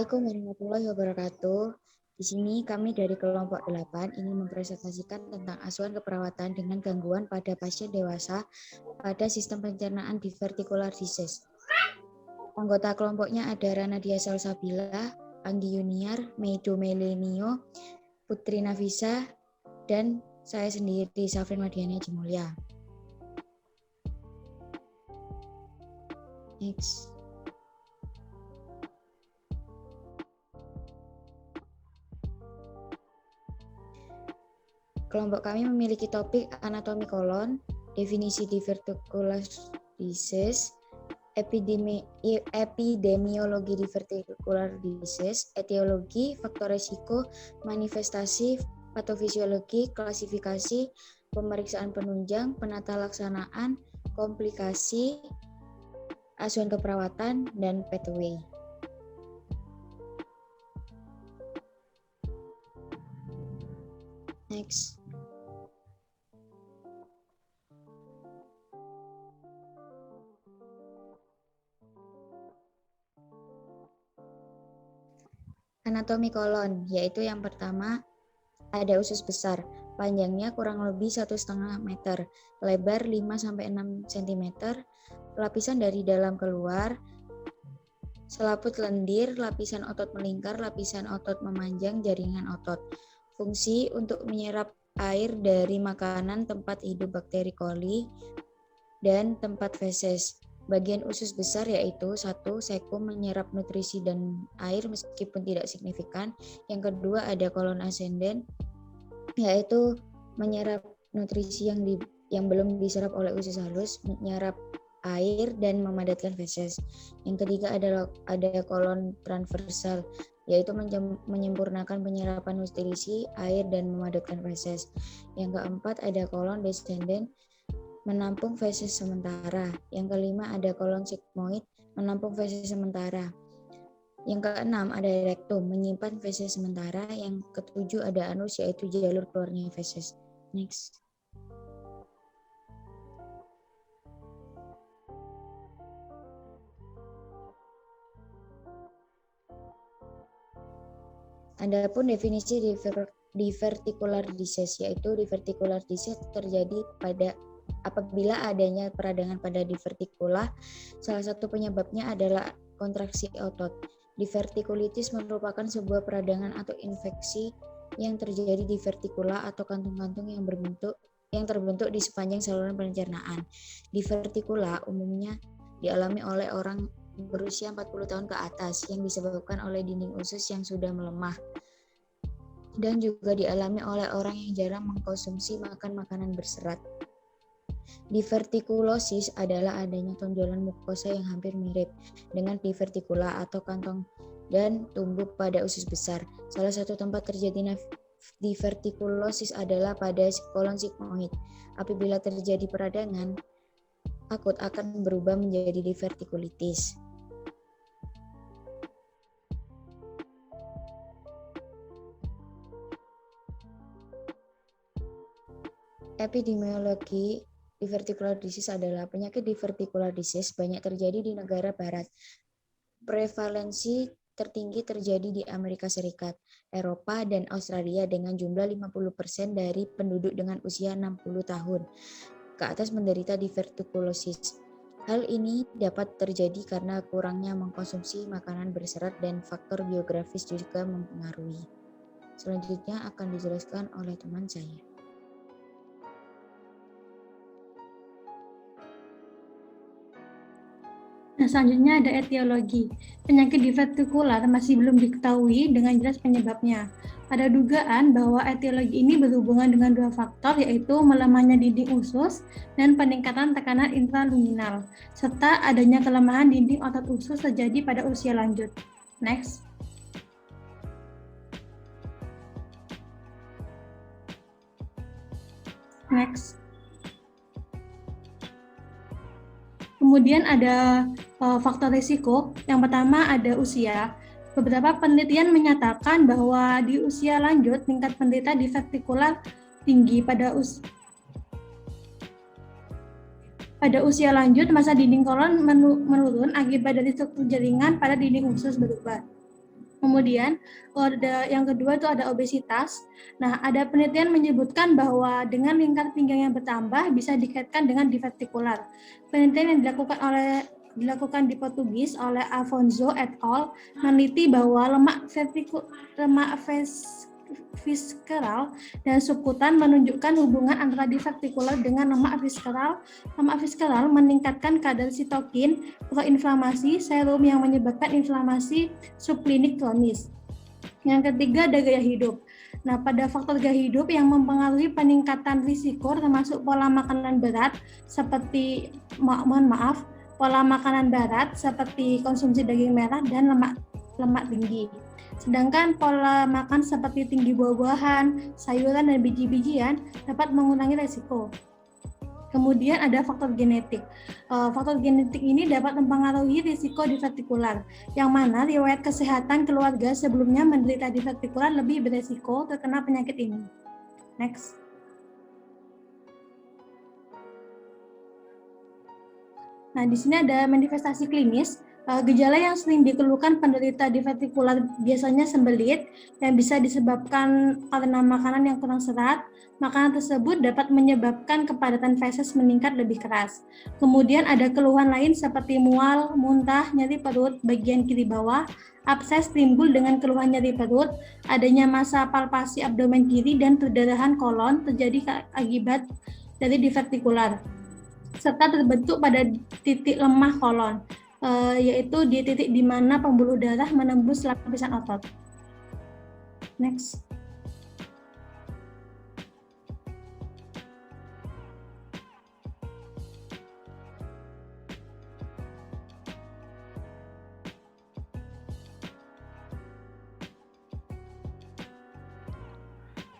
Assalamualaikum warahmatullahi wabarakatuh. Di sini kami dari kelompok 8 ingin mempresentasikan tentang asuhan keperawatan dengan gangguan pada pasien dewasa pada sistem pencernaan diverticular disease. Anggota kelompoknya ada Ranadia Salsabila, Anggi Yuniar, Meido Melenio, Putri Nafisa, dan saya sendiri, Safrin Madiana Jimulya. Next. Kelompok kami memiliki topik anatomi kolon, definisi diverticular disease, epidemiologi diverticular disease, etiologi, faktor resiko, manifestasi, patofisiologi, klasifikasi, pemeriksaan penunjang, penata laksanaan, komplikasi, asuhan keperawatan, dan pathway. Next. Anatomi kolon, yaitu yang pertama ada usus besar, panjangnya kurang lebih 1,5 meter, lebar 5-6 cm, lapisan dari dalam keluar, selaput lendir, lapisan otot melingkar, lapisan otot memanjang, jaringan otot. Fungsi untuk menyerap air dari makanan, tempat hidup bakteri coli, dan tempat feses. Bagian usus besar yaitu 1. Sekum menyerap nutrisi dan air meskipun tidak signifikan. Yang kedua ada kolon ascendent yaitu menyerap nutrisi yang belum diserap oleh usus halus, menyerap air dan memadatkan feses. Yang ketiga ada kolon transversal yaitu menyempurnakan penyerapan nutrisi, air dan memadatkan feses. Yang keempat ada kolon descendent menampung feses sementara. Yang kelima ada kolon sigmoid menampung feses sementara. Yang keenam ada rektum menyimpan feses sementara. Yang ketujuh ada anus yaitu jalur keluarnya feses. Next. Adapun definisi diverticular disease yaitu diverticular disease terjadi apabila adanya peradangan pada divertikula. Salah satu penyebabnya adalah kontraksi otot. Divertikulitis merupakan sebuah peradangan atau infeksi yang terjadi di vertikula atau kantung-kantung yang terbentuk di sepanjang saluran pencernaan. Divertikula umumnya dialami oleh orang berusia 40 tahun ke atas yang disebabkan oleh dinding usus yang sudah melemah. Dan juga dialami oleh orang yang jarang mengkonsumsi makan makanan berserat. Divertikulosis adalah adanya tonjolan mukosa yang hampir mirip dengan divertikula atau kantong dan tumbuh pada usus besar. Salah satu tempat terjadi divertikulosis adalah pada kolon sigmoid. Apabila terjadi peradangan akut akan berubah menjadi divertikulitis. Epidemiologi diverticular disease adalah penyakit diverticular disease banyak terjadi di negara barat. Prevalensi tertinggi terjadi di Amerika Serikat, Eropa, dan Australia dengan jumlah 50% dari penduduk dengan usia 60 tahun ke atas menderita divertikulosis. Hal ini dapat terjadi karena kurangnya mengkonsumsi makanan berserat dan faktor geografis juga mempengaruhi. Selanjutnya akan dijelaskan oleh teman saya. Nah, selanjutnya ada etiologi. Penyakit divertikular masih belum diketahui dengan jelas penyebabnya. Ada dugaan bahwa etiologi ini berhubungan dengan dua faktor, yaitu melemahnya dinding usus dan peningkatan tekanan intraluminal, serta adanya kelemahan dinding otot usus terjadi pada usia lanjut. Next. Next. Kemudian ada faktor risiko. Yang pertama ada usia. Beberapa penelitian menyatakan bahwa di usia lanjut tingkat penderita divertikular tinggi. Pada usia lanjut masa dinding kolon menurun akibat dari struktur jaringan pada dinding usus berubah. Kemudian yang kedua itu ada obesitas. Nah, ada penelitian menyebutkan bahwa dengan lingkar pinggang yang bertambah bisa dikaitkan dengan divertikular. Penelitian yang dilakukan di Portugis oleh Afonso et al. Meneliti bahwa lemak visceral dan subkutan menunjukkan hubungan antara divertikular dengan lemak visceral. Lemak visceral meningkatkan kadar sitokin proinflamasi serum yang menyebabkan inflamasi subklinik kronis. Yang ketiga ada gaya hidup. Nah, pada faktor gaya hidup yang mempengaruhi peningkatan risiko termasuk pola makanan berat seperti pola makanan berat seperti konsumsi daging merah dan lemak tinggi. Sedangkan pola makan seperti tinggi buah-buahan, sayuran, dan biji-bijian dapat mengurangi risiko. Kemudian ada faktor genetik. Faktor genetik ini dapat mempengaruhi risiko divertikular, yang mana riwayat kesehatan keluarga sebelumnya menderita divertikular lebih beresiko terkena penyakit ini. Next. Nah, di sini ada manifestasi klinis. Gejala yang sering dikeluhkan penderita divertikular biasanya sembelit yang bisa disebabkan karena makanan yang kurang serat. Makanan tersebut dapat menyebabkan kepadatan feses meningkat lebih keras. Kemudian ada keluhan lain seperti mual, muntah, nyeri perut bagian kiri bawah, abses timbul dengan keluhan nyeri perut, adanya massa palpasi abdomen kiri dan perdarahan kolon terjadi akibat dari divertikular, serta terbentuk pada titik lemah kolon, yaitu di titik di mana pembuluh darah menembus lapisan otot. Next.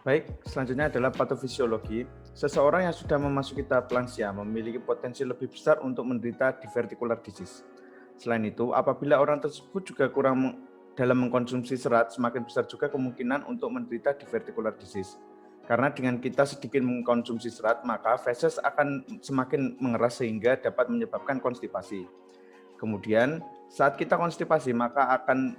Baik, selanjutnya adalah patofisiologi. Seseorang yang sudah memasuki tahap lansia memiliki potensi lebih besar untuk menderita diverticular disease. Selain itu, apabila orang tersebut juga kurang dalam mengkonsumsi serat, semakin besar juga kemungkinan untuk menderita diverticular disease. Karena dengan kita sedikit mengkonsumsi serat, maka feses akan semakin mengeras sehingga dapat menyebabkan konstipasi. Kemudian, saat kita konstipasi, maka akan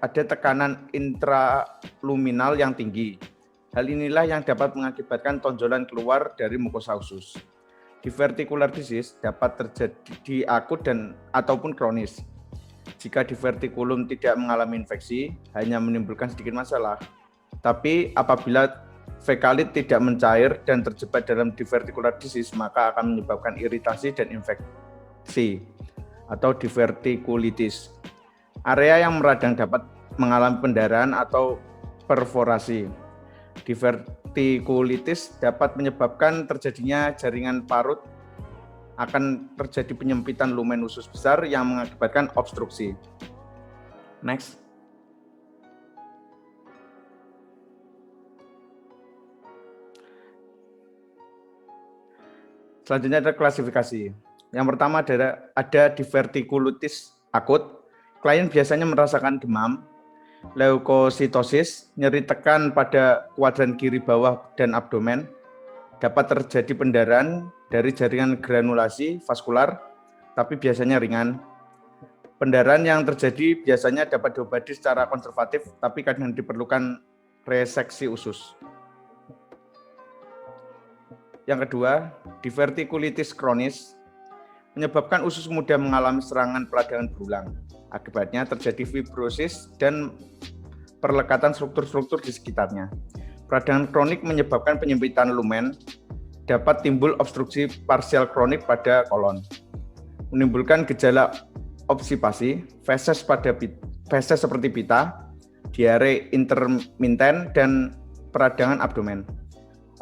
ada tekanan intraluminal yang tinggi. Hal inilah yang dapat mengakibatkan tonjolan keluar dari mukosa usus. Diverticular disease dapat terjadi akut dan ataupun kronis. Jika divertikulum tidak mengalami infeksi, hanya menimbulkan sedikit masalah. Tapi apabila fekalit tidak mencair dan terjebak dalam diverticular disease, maka akan menyebabkan iritasi dan infeksi atau divertikulitis. Area yang meradang dapat mengalami pendarahan atau perforasi. Divertikulitis dapat menyebabkan terjadinya jaringan parut, akan terjadi penyempitan lumen usus besar yang mengakibatkan obstruksi. Next. Selanjutnya ada klasifikasi. Yang pertama ada divertikulitis akut. Klien biasanya merasakan demam, leukositosis, nyeri tekan pada kuadran kiri bawah dan abdomen, dapat terjadi pendarahan dari jaringan granulasi vaskular, tapi biasanya ringan. Pendarahan yang terjadi biasanya dapat diobati secara konservatif, tapi kadang diperlukan reseksi usus. Yang kedua, divertikulitis kronis, menyebabkan usus mudah mengalami serangan peradangan berulang. Akibatnya terjadi fibrosis dan perlekatan struktur-struktur di sekitarnya. Peradangan kronik menyebabkan penyempitan lumen, dapat timbul obstruksi parsial kronik pada kolon, menimbulkan gejala obstipasi, feses seperti pita, diare intermiten, dan peradangan abdomen.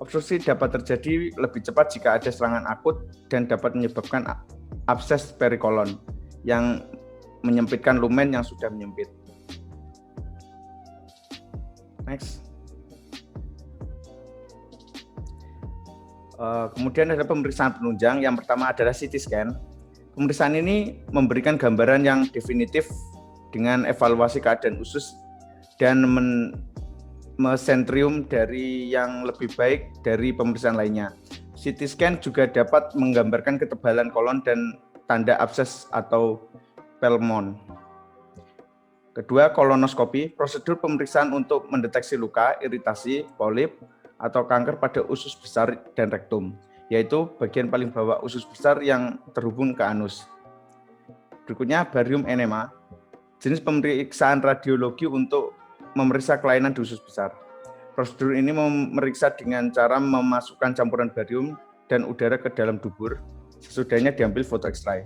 Obstruksi dapat terjadi lebih cepat jika ada serangan akut dan dapat menyebabkan abses perikolon yang menyempitkan lumen yang sudah menyempit. Next. Kemudian ada pemeriksaan penunjang. Yang pertama adalah CT scan. Pemeriksaan ini memberikan gambaran yang definitif dengan evaluasi keadaan usus dan mesentrium dari yang lebih baik dari pemeriksaan lainnya. CT scan juga dapat menggambarkan ketebalan kolon dan tanda abses atau pelmon. Kedua, kolonoskopi, prosedur pemeriksaan untuk mendeteksi luka, iritasi, polip, atau kanker pada usus besar dan rektum, yaitu bagian paling bawah usus besar yang terhubung ke anus. Berikutnya, barium enema, jenis pemeriksaan radiologi untuk memeriksa kelainan di usus besar. Prosedur ini memeriksa dengan cara memasukkan campuran barium dan udara ke dalam dubur, sesudahnya diambil foto X-ray.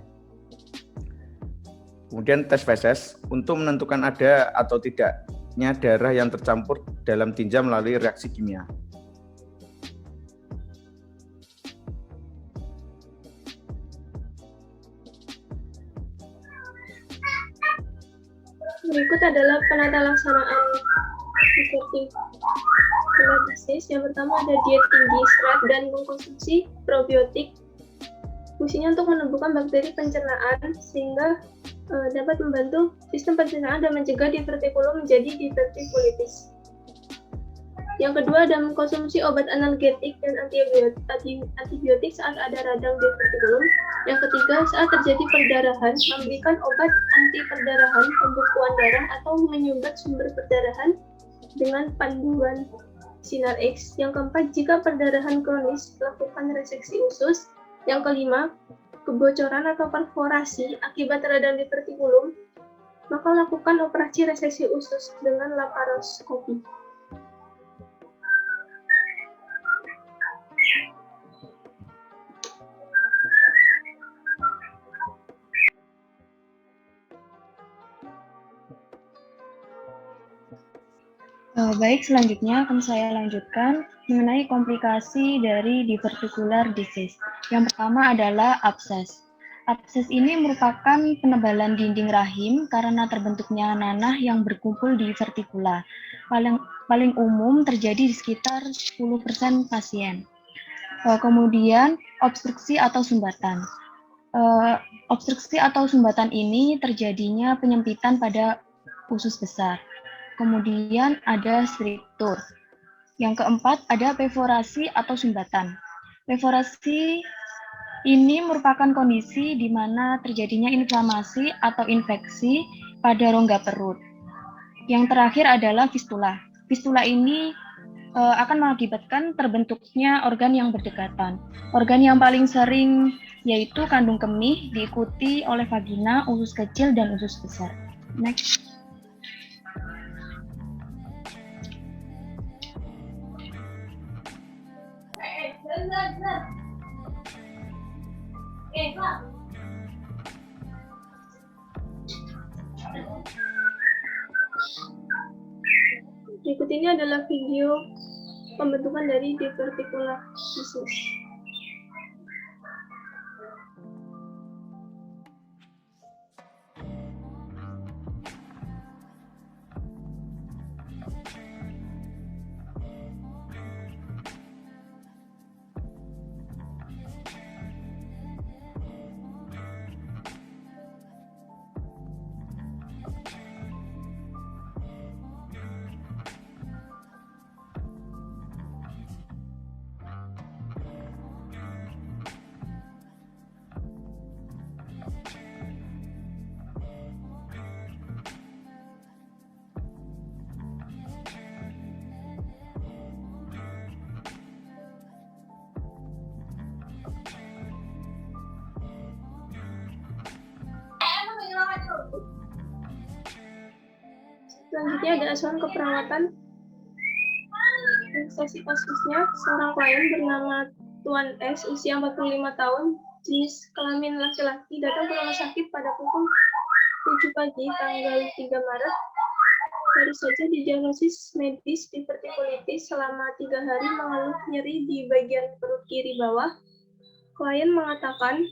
Kemudian tes feses untuk menentukan ada atau tidaknya darah yang tercampur dalam tinja melalui reaksi kimia. Berikut adalah penata laksanaan divertikular disease. Yang pertama ada diet tinggi serat dan mengkonsumsi probiotik. Fungsinya untuk menumbuhkan bakteri pencernaan sehingga dapat membantu sistem pencernaan dan mencegah divertikulum menjadi divertikulitis. Yang kedua ada mengkonsumsi obat analgetik dan antibiotik saat ada radang divertikulum. Yang ketiga, saat terjadi perdarahan, memberikan obat anti perdarahan, pembekuan darah, atau menyumbat sumber perdarahan dengan panduan sinar X. Yang keempat, jika perdarahan kronis, lakukan reseksi usus. Yang kelima, kebocoran atau perforasi akibat radang divertikulum, maka lakukan operasi reseksi usus dengan laparoskopi. Baik, selanjutnya akan saya lanjutkan mengenai komplikasi dari diverticular disease. Yang pertama adalah abses. Abses ini merupakan penebalan dinding rahim karena terbentuknya nanah yang berkumpul di vertikula. Paling umum terjadi di sekitar 10% pasien. Kemudian obstruksi atau sumbatan. Obstruksi atau sumbatan ini terjadinya penyempitan pada usus besar. Kemudian ada striktur. Yang keempat ada perforasi atau sumbatan. Perforasi ini merupakan kondisi di mana terjadinya inflamasi atau infeksi pada rongga perut. Yang terakhir adalah fistula. Fistula ini akan mengakibatkan terbentuknya organ yang berdekatan. Organ yang paling sering yaitu kandung kemih, diikuti oleh vagina, usus kecil, dan usus besar. Next. Berikut ini adalah video pembentukan dari diverticular disease. Selanjutnya ada asuhan keperawatan. Sesi kasusnya, seorang klien bernama Tuan S, usia 45 tahun, jenis kelamin laki-laki, datang ke rumah sakit pada pukul 7 pagi tanggal 3 Maret. Baru saja didiagnosis medis divertikulitis selama 3 hari mengeluh nyeri di bagian perut kiri bawah. Klien mengatakan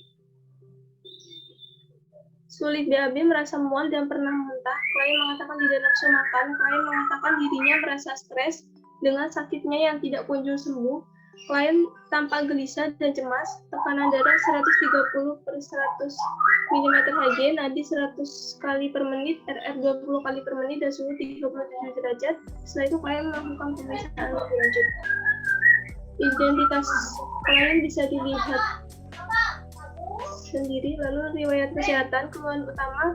sulit BAB, merasa mual dan pernah muntah. Klien mengatakan tidak nafsu makan. Klien mengatakan dirinya merasa stres dengan sakitnya yang tidak kunjung sembuh. Klien tampak gelisah dan cemas. Tekanan darah 130/100 mm Hg, nadi 100 kali per menit, RR 20 kali per menit, dan suhu 37 derajat. Setelah itu klien melakukan pemeriksaan lebih lanjut. Identitas klien bisa dilihat sendiri. Lalu riwayat kesehatan, keluhan utama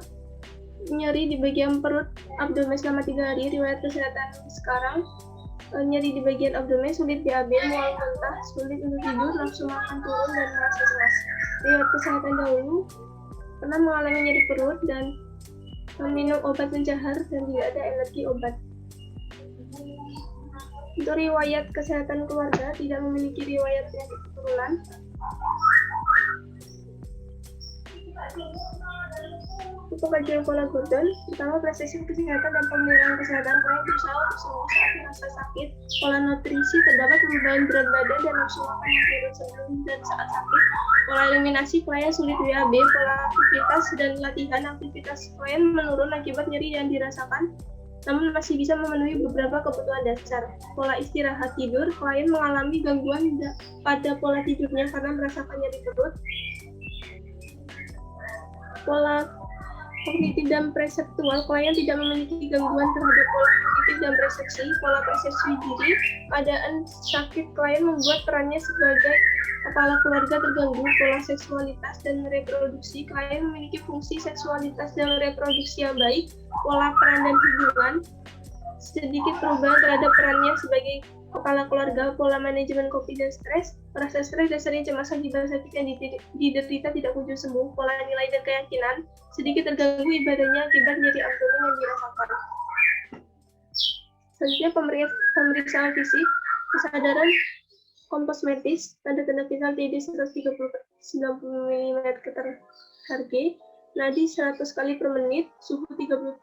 nyeri di bagian perut abdomen selama 3 hari, riwayat kesehatan sekarang, nyeri di bagian abdomen, sulit BAB, mual muntah, sulit untuk tidur, nafsu makan turun, dan merasa cemas. Riwayat kesehatan dahulu, pernah mengalami nyeri perut dan meminum obat pencahar dan tidak ada alergi obat. Untuk riwayat kesehatan keluarga, tidak memiliki riwayat penyakit keturunan. Untuk kajian pola Gordon, pertama prestasi kesehatan dan pemeliharaan kesehatan klien berusaha untuk sembuh saat merasa sakit. Pola nutrisi terdapat perubahan berat badan dan nafsu makan yang turun sebelum dan saat sakit. Pola eliminasi klien sulit WAB, pola aktivitas dan latihan aktivitas klien menurun akibat nyeri yang dirasakan, namun masih bisa memenuhi beberapa kebutuhan dasar. Pola istirahat tidur, klien mengalami gangguan pada pola tidurnya karena merasakan nyeri perut. Pola kognitif dan perseptual, klien tidak memiliki gangguan terhadap pola kognitif dan persepsi. Pola persepsi diri, keadaan sakit klien membuat perannya sebagai kepala keluarga terganggu. Pola seksualitas dan reproduksi, klien memiliki fungsi seksualitas dan reproduksi yang baik. Pola peran dan hubungan, sedikit perubahan terhadap perannya sebagai kepala keluarga. Pola manajemen kopi dan stres, merasa stres dan sering cemas akibat sakit yang diderita tidak kunjung sembuh. Pola nilai dan keyakinan, sedikit terganggu ibadahnya akibat nyeri abdomen yang dirasakan. Selanjutnya pemeriksaan fisik, kesadaran komposmetis, tanda-tanda vital TD 190 mm Hg, nadi 100 kali per menit, suhu 37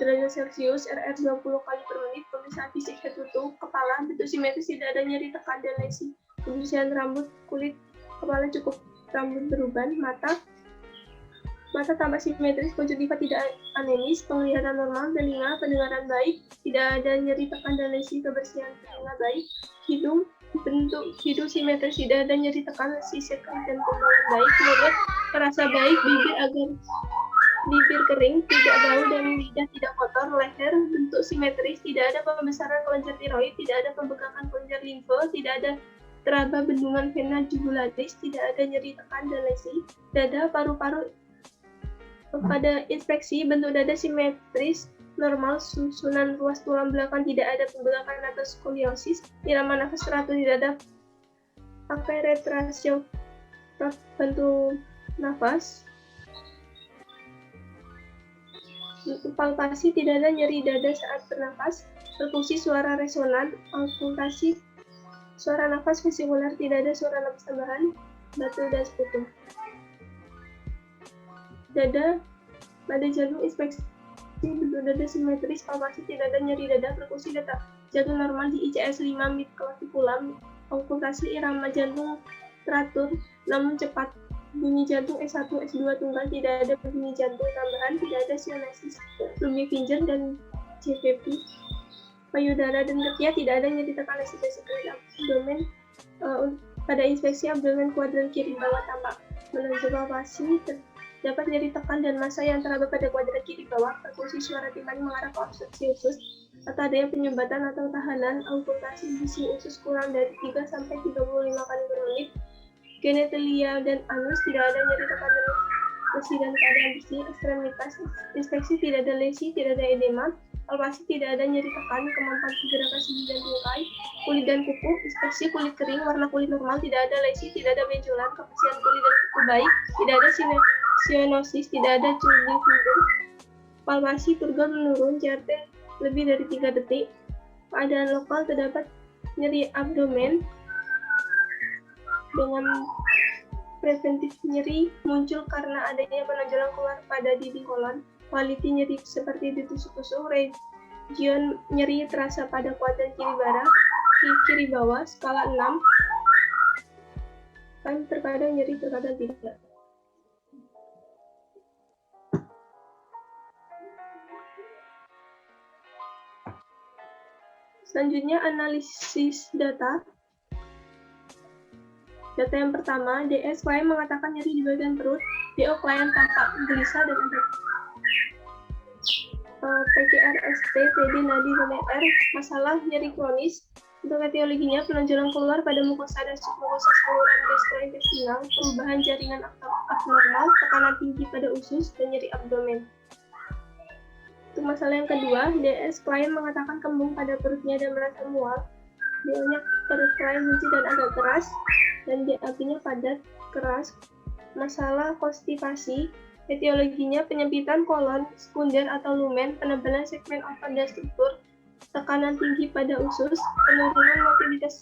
derajat Celcius, RR 20 kali per menit, pemeriksaan fisik head to toe, kepala, bentuk simetris, tidak ada nyeri, tekan, dan lesi. Pembersihan rambut, kulit, kepala cukup, rambut beruban, mata tampak simetris, konjungtiva tidak anemis, penglihatan normal, telinga, pendengaran baik, tidak ada nyeri, tekan, dan lesi, kebersihan telinga baik, hidung, bentuk hidung simetris, tidak ada nyeri, tekan, lesi, sekret, dan pembawalan baik, mulut, terasa baik, bibir kering, tidak bau, dan lidah tidak kotor, leher, bentuk simetris, tidak ada pembesaran kelenjar tiroid, tidak ada pembengkakan kelenjar limfe, tidak ada teraba bendungan vena jugularis, tidak ada nyeri, tekan, dan lesi, dada, paru-paru. Pada inspeksi, bentuk dada simetris, normal, susunan ruas tulang belakang, tidak ada pembengkakan atau skoliosis, irama nafas teratur, tidak ada pakai retrasio bantu nafas. Palpasi, tidak ada nyeri dada saat bernafas, perkusi suara resonan, auskultasi suara nafas vesikular, tidak ada suara nafas tambahan, batu dan sekutu. Dada, pada jantung inspeksi, bentuk dada simetris, palpasi, tidak ada nyeri dada, perkusi detak jantung normal di ICS 5 mid claviculam, auskultasi irama jantung teratur namun cepat, bunyi jantung S1, S2 tunggal, tidak ada bunyi jantung tambahan, tidak ada sinesis, Lummi-Finger dan JVP. Payudara dan ketiak, tidak ada nyeri, tekan, lesi, sekret abdomen. Pada inspeksi abdomen kuadran kiri bawah tampak menonjol, palpasi, dapat nyeri, tekan, dan massa yang teraba pada kuadran kiri bawah, perkusi suara timpani mengarah ke obstruksi usus, atau adanya penyumbatan atau tahanan, auskultasi bising usus kurang dari 3-35 kali per menit, genitalia dan anus, tidak ada nyeri, tekan, dan lesi, dan keadaan bersih. Ekstremitas inspeksi, tidak ada lesi, tidak ada edema, palpasi, tidak ada nyeri, tekan, kemampuan gerakan sendi dan tungkai, kulit dan kuku, inspeksi kulit kering, warna kulit normal, tidak ada lesi, tidak ada benjolan, kebersihan kulit dan kuku baik, tidak ada sianosis, tidak ada cumi finger, palpasi turgor menurun, CRT lebih dari 3 detik, keadaan lokal terdapat nyeri abdomen dengan preventif nyeri muncul karena adanya penonjolan keluar pada dinding kolon, quality nyeri seperti ditusuk-tusuk, region nyeri terasa pada kuadran kiri bawah, skala 6, kan terkadang nyeri, terkadang tidak. Selanjutnya analisis data. Data yang pertama, DS klien mengatakan nyeri di bagian perut, DO klien tampak gelisah dan ada PKRST, TD, nadi, GNR, masalah nyeri kronis. Untuk etiologinya, penonjolan keluar pada mukosa dan submukosa saluran gastrointestinal, perubahan jaringan abnormal, tekanan tinggi pada usus, dan nyeri abdomen. Untuk masalah yang kedua, DS, klien mengatakan kembung pada perutnya dan merasa mual. DO-nya perut klien buncit dan agak keras, dan DAB-nya padat, keras. Masalah konstipasi, etiologinya penyempitan kolon, sekunder atau lumen, penebalan segmen otot dan struktur, tekanan tinggi pada usus, penurunan mobilitas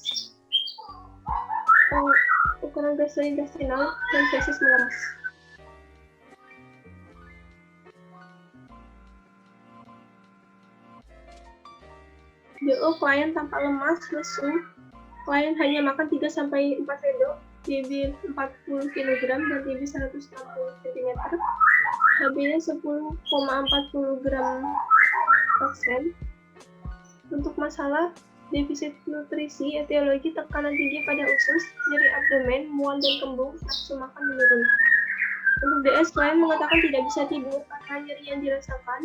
ukuran gastrointestinal, dan feses mengeras. DO, klien tampak lemas, lesu. Klien hanya makan 3-4 sendok, TB 40 kg dan TB 160 cm. HB-nya 10,40 gram %. Untuk masalah defisit nutrisi, etiologi tekanan tinggi pada usus, nyeri abdomen, mual dan kembung, nafsu makan menurun. Untuk DS, klien mengatakan tidak bisa tidur karena nyeri yang dirasakan.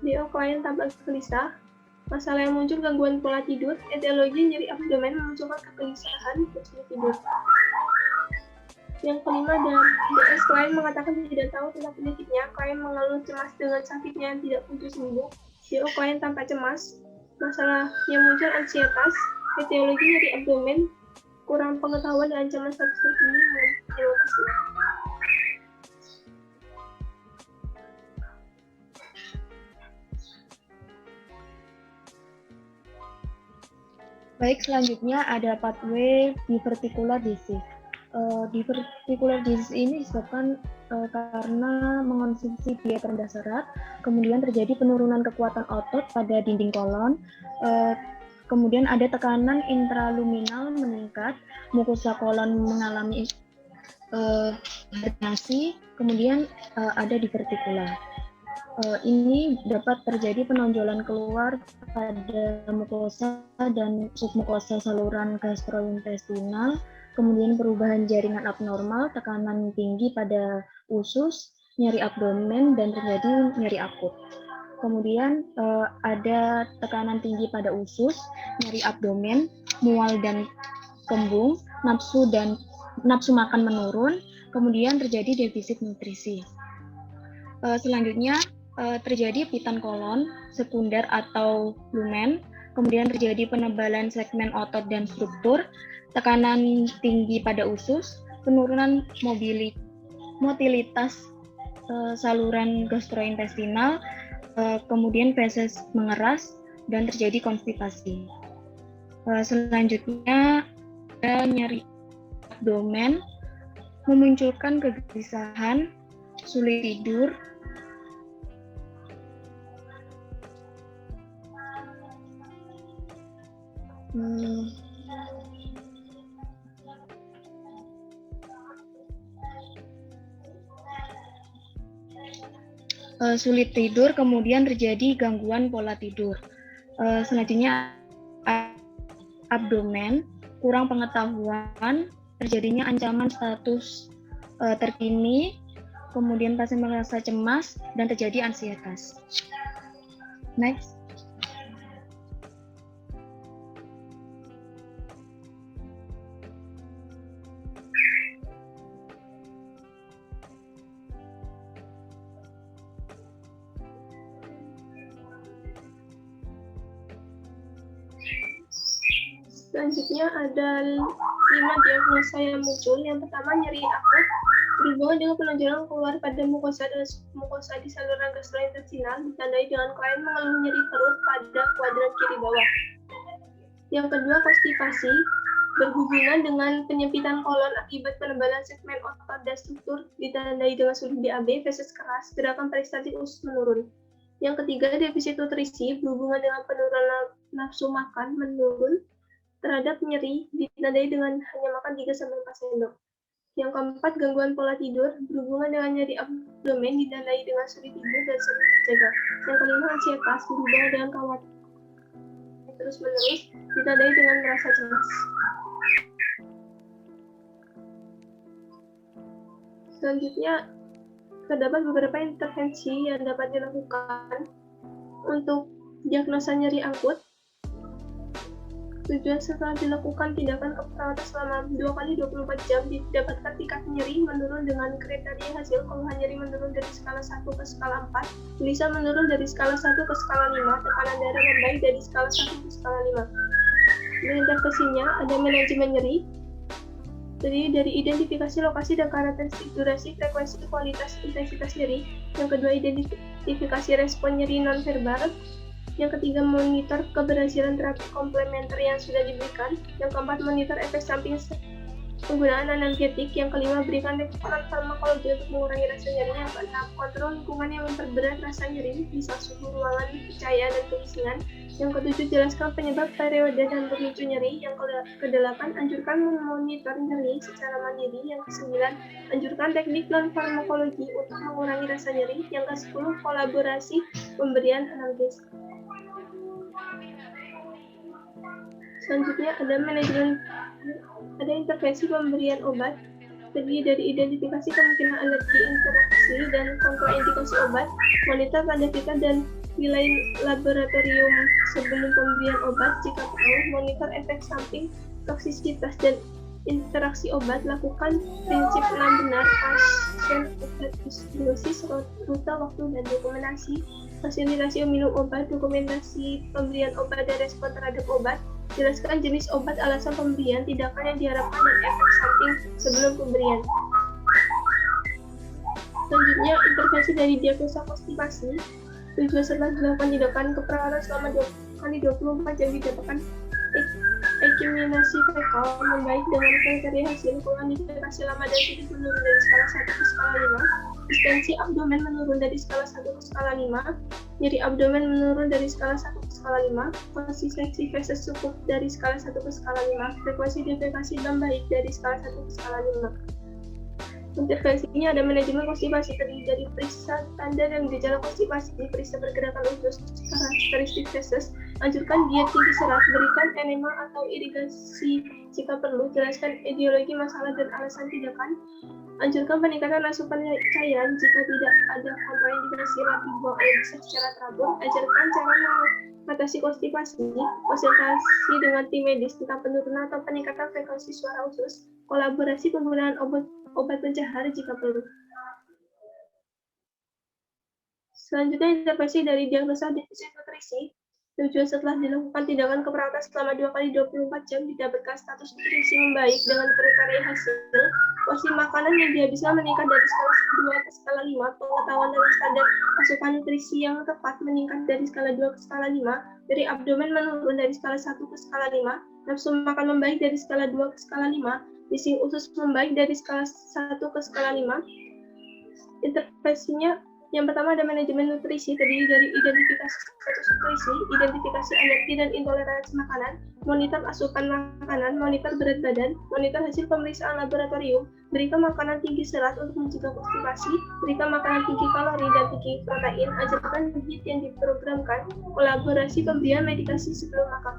DO, klien tampak gelisah. Masalah yang muncul gangguan pola tidur, etiologi nyeri abdomen memunculkan kegelisahan, sulit tidur. Yang kelima adalah DS, klien mengatakan tidak tahu tentang penyakitnya, klien mengeluh cemas dengan sakitnya yang tidak kunjung sembuh. DO, klien tampak cemas. Masalah yang muncul ansietas, etiologi nyeri abdomen, kurang pengetahuan dan ancaman status terkini mengeluh. Baik, selanjutnya ada pathway diverticular disease. Diverticular disease ini disebabkan karena mengonsumsi diet rendah serat, kemudian terjadi penurunan kekuatan otot pada dinding kolon, kemudian ada tekanan intraluminal meningkat, mukosa kolon mengalami hipertensi, kemudian ada divertikular. Ini dapat terjadi penonjolan keluar pada mukosa dan submukosa saluran gastrointestinal, kemudian perubahan jaringan abnormal, tekanan tinggi pada usus, nyeri abdomen, dan terjadi nyeri akut. Kemudian ada tekanan tinggi pada usus, nyeri abdomen, mual dan kembung, nafsu makan menurun, kemudian terjadi defisit nutrisi. Selanjutnya terjadi pitan kolon, sekunder atau lumen, kemudian terjadi penebalan segmen otot dan struktur, tekanan tinggi pada usus, penurunan motilitas saluran gastrointestinal, kemudian feses mengeras, dan terjadi konstipasi. Selanjutnya ada nyeri abdomen, memunculkan kegelisahan, sulit tidur, kemudian terjadi gangguan pola tidur. Selanjutnya abdomen, kurang pengetahuan, terjadinya ancaman status terkini, kemudian pasien merasa cemas dan terjadi ansietas. Next. Selanjutnya ada 5 diagnosa yang muncul. Yang pertama, nyeri akut berhubungan dengan penonjolan keluar pada mukosa dan mukosa di saluran gastrointestinal, ditandai dengan klien mengeluh nyeri perut pada kuadran kiri bawah. Yang kedua, konstipasi berhubungan dengan penyempitan kolon akibat penebalan segmen otot dan struktur, ditandai dengan sulit DAB, feses keras, gerakan peristatik usus menurun. Yang ketiga, defisit nutrisi berhubungan dengan penurunan nafsu makan menurun terhadap nyeri, ditandai dengan hanya makan 3-4 sendok. Yang keempat, gangguan pola tidur berhubungan dengan nyeri abdomen, ditandai dengan sulit tidur dan sulit terjaga. Yang kelima, ansietas berhubungan dengan khawatir terus-menerus, ditandai dengan merasa cemas. Selanjutnya, terdapat beberapa intervensi yang dapat dilakukan untuk diagnosa nyeri akut. Tujuan setelah dilakukan tindakan keperawatan selama 2 kali 24 jam didapatkan tingkat nyeri menurun dengan kriteria hasil keluhan nyeri menurun dari skala 1 ke skala 4, gelisah menurun dari skala 1 ke skala 5, tekanan darah membaik dari skala 1 ke skala 5. Intervensinya ada manajemen nyeri, jadi dari identifikasi lokasi dan karakteristik durasi, frekuensi, kualitas, intensitas nyeri. Yang kedua, identifikasi respon nyeri nonverbal. Yang ketiga, monitor keberhasilan terapi komplementer yang sudah diberikan. Yang keempat, monitor efek samping penggunaan analgetik. Yang kelima, berikan farmakologi untuk mengurangi rasa nyeri. Yang keenam, kontrol lingkungan yang memperberat rasa nyeri, misal suhu ruangan, cahaya, dan kebisingan. Yang ketujuh, jelaskan penyebab, periode, dan pemicu nyeri. Yang kedelapan, anjurkan memonitor nyeri secara mandiri. Yang kesembilan, anjurkan teknik non-farmakologi untuk mengurangi rasa nyeri. Yang kesepuluh, kolaborasi pemberian analgesik. Selanjutnya ada intervensi pemberian obat, terdiri dari identifikasi kemungkinan alergi, interaksi, dan kontraindikasi obat, monitor tanda vita dan nilai laboratorium sebelum pemberian obat jika perlu, monitor efek samping, toksisitas, dan interaksi obat, lakukan prinsip 6 benar, pasien obat dosis, rute, waktu, dan dokumentasi, fasilitasi minum obat, dokumentasi pemberian obat dan respon terhadap obat, jelaskan jenis obat, alasan pemberian, tindakan yang diharapkan, dan efek samping sebelum pemberian. Selanjutnya, intervensi dari diagnosa konstipasi. Tujuan setelah dilakukan tindakan keperawatan selama 2 kali 24 jam didapatkan eksaminasi fekal membaik dengan kriteria hasil keluhan indikasi lama dan tidur menurun dari skala 1 ke skala 5, distensi abdomen menurun dari skala 1 ke skala 5, nyeri abdomen menurun dari skala 1 ke skala 5, konsistensi feses cukup dari skala 1 ke skala 5, frekuensi defekasi membaik dari skala 1 ke skala 5. Intervensinya ada manajemen konstipasi, terdiri dari periksa tanda dan gejala konstipasi, periksa pergerakan usus, karakteristik feses, anjurkan diet tinggi serat, berikan enema atau irigasi jika perlu, jelaskan etiologi masalah dan alasan tindakan, anjurkan peningkatan asupan cairan jika tidak ada kontraindikasi latih buang air besar secara teratur, ajarkan cara mengatasi konstipasi, konsultasi dengan tim medis tentang penurunan atau peningkatan frekuensi suara usus, kolaborasi penggunaan obat pencahar jika perlu. Selanjutnya, intervensi dari diagnosa defisit nutrisi. Tujuan setelah dilakukan tindakan keperawatan selama 2 kali 24 jam didapatkan status nutrisi membaik dengan kriteria hasil, porsi makanan yang dihabiskan meningkat dari skala 2 ke skala 5, pengetahuan dengan standar asupan nutrisi yang tepat meningkat dari skala 2 ke skala 5, dari abdomen menurun dari skala 1 ke skala 5, nafsu makan membaik dari skala 2 ke skala 5, bising usus membaik dari skala 1 ke skala 5. Intervensinya yang pertama ada manajemen nutrisi, terdiri dari identifikasi status nutrisi, identifikasi alergi dan intoleransi makanan, monitor asupan makanan, monitor berat badan, monitor hasil pemeriksaan laboratorium, berikan makanan tinggi serat untuk mencegah konstipasi, berikan makanan tinggi kalori dan tinggi protein, ajarkan diet yang diprogramkan, kolaborasi pemberian medikasi sebelum makan.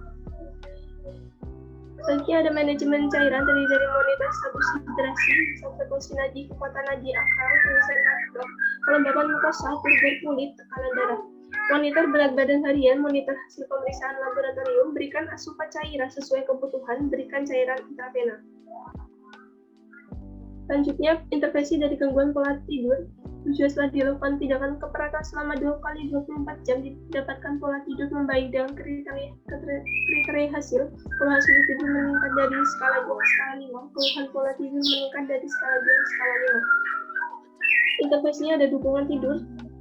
Selanjutnya ada manajemen cairan, terdiri dari monitor status hidrasi, frekuensi nadi, kekuatan nadi akal, penyelesaian makro, kelembaban mukosa, turgor kulit, tekanan darah. Monitor berat badan harian, monitor hasil pemeriksaan laboratorium, berikan asupan cairan sesuai kebutuhan, berikan cairan intravena. Selanjutnya, intervensi dari gangguan pola tidur. Tujuan setelah dilakukan tindakan keperawatan selama 2 kali 24 jam didapatkan pola tidur membaik dengan kriteria hasil, keluhan sulit tidur meningkat dari skala 2 ke skala 5, keluhan pola tidur meningkat dari skala 2 ke skala 5. Intervensinya ada dukungan tidur,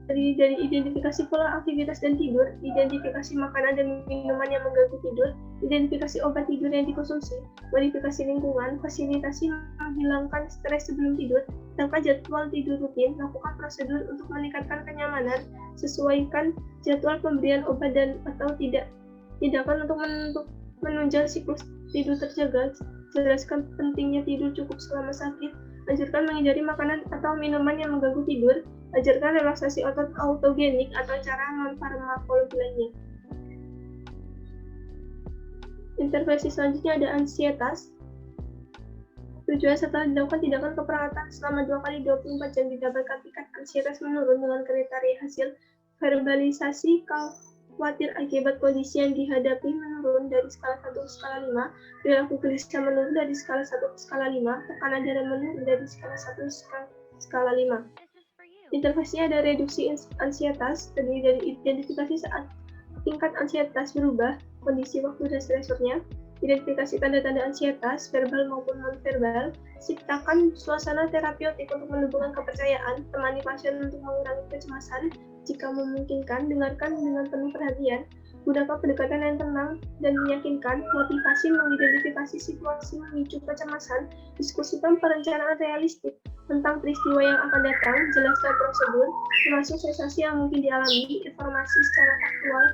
terdiri dari identifikasi pola aktivitas dan tidur, identifikasi makanan dan minuman yang mengganggu tidur, identifikasi obat tidur yang dikonsumsi, modifikasi lingkungan, fasilitasi menghilangkan stres sebelum tidur, tetapkan jadwal tidur rutin, lakukan prosedur untuk meningkatkan kenyamanan, sesuaikan jadwal pemberian obat dan atau tindakan untuk menunjang siklus tidur terjaga, jelaskan pentingnya tidur cukup selama sakit, anjurkan menghindari makanan atau minuman yang mengganggu tidur, ajarkan relaksasi otot autogenik atau cara non-farmakologi lainnya. Intervensi selanjutnya ada ansietas. Tujuan setelah dilakukan tindakan keperawatan selama 2 kali 24 jam didapatkan tingkat ansietas menurun dengan kriteria hasil verbalisasi khawatir akibat kondisi yang dihadapi menurun dari skala 1 ke skala 5, perilaku gelisah menurun dari skala 1 ke skala 5, tekanan darah menurun dari skala 1 ke skala 5. Intervensinya ada reduksi ansietas, terdiri dari identifikasi saat tingkat ansietas berubah, kondisi waktu dan stresornya, identifikasi tanda-tanda ansietas, verbal maupun non-verbal, ciptakan suasana terapeutik untuk menumbuhkan kepercayaan, temani pasien untuk mengurangi kecemasan, jika memungkinkan, dengarkan dengan penuh perhatian, gunakan pendekatan yang tenang dan meyakinkan, motivasi mengidentifikasi situasi memicu kecemasan, diskusikan perencanaan realistik tentang peristiwa yang akan datang, jelaskan prosedur, termasuk sensasi yang mungkin dialami, informasi secara faktual,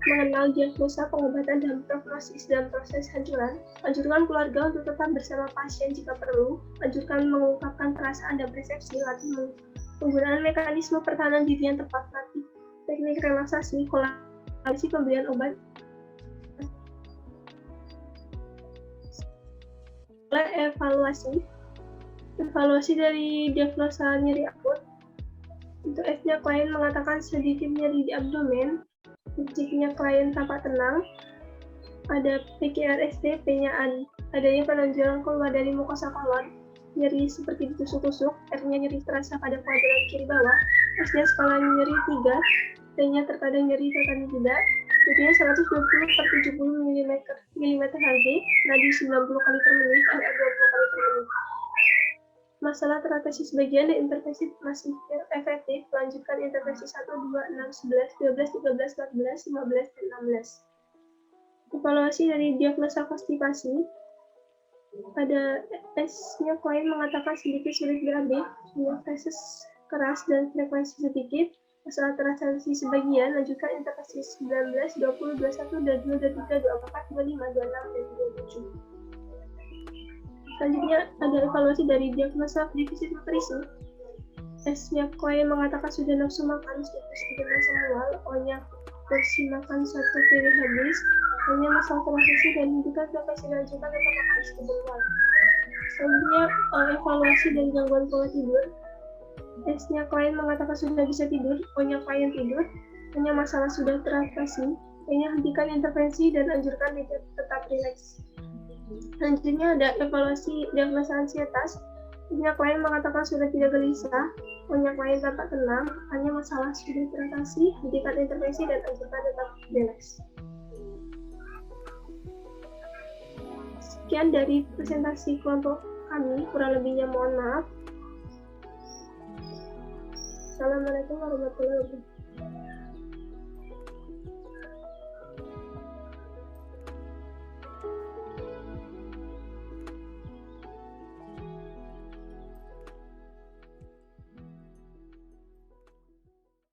mengenal diagnosa, pengobatan, dan prognosis dalam proses hancuran, anjurkan keluarga untuk tetap bersama pasien jika perlu, anjurkan mengungkapkan perasaan dan persepsi, latih penggunaan mekanisme pertahanan diri yang tepat, latih teknik relaksasi, kolaborasi pemberian obat, evaluasi dari diagnosa nyeri akut. Untuk F-nya klien mengatakan sedikit nyeri di abdomen, J-nya klien tampak tenang, ada PKRST, P-nya adanya penonjolan keluar dari mukosa kolon, nyeri seperti ditusuk-tusuk, R-nya nyeri terasa pada kuadran kiri bawah, S-nya skala nyeri 3, T-nya terkadang nyeri terkadang tidak, T-nya 120/70 mm Hg, nadi 90 kali per menit, RR 20 kali per menit. Masalah teratasi sebagian dan intervensi masih efektif, lanjutkan intervensi 1, 2, 6, 11, 12, 13, 14, 15, dan 16. Evaluasi dari diagnosa konstipasi. Pada S-nya klien mengatakan sedikit sulit BAB, punya feses keras dan frekuensi sedikit. Masalah teratasi sebagian, lanjutkan intervensi 19, 20, 21, 22, 23, 24, 25, 26, dan 27. Selanjutnya ada evaluasi dari diagnosa defisit nutrisi. S-nya klien mengatakan sudah nafsu makan, status tidak semual, O-nya porsi makan 1 piring habis, hanya masalah transisi dan hentikan frekuensi lanjutan tetap makan sekebetulan. Selanjutnya evaluasi dari gangguan pola tidur. S-nya klien mengatakan sudah bisa tidur, O-nya klien tidur, hanya masalah sudah teratasi, P-nya hentikan intervensi dan anjurkan tetap rileks. Selanjutnya ada evaluasi diagnosa ansietas. S-nya klien mengatakan sudah tidak gelisah, O-nya klien tampak tenang, hanya masalah sudah teratasi, hentikan intervensi dan anjurkan tetap rileks. Sekian dari presentasi kelompok kami, kurang lebihnya mohon maaf. Assalamualaikum warahmatullahi wabarakatuh.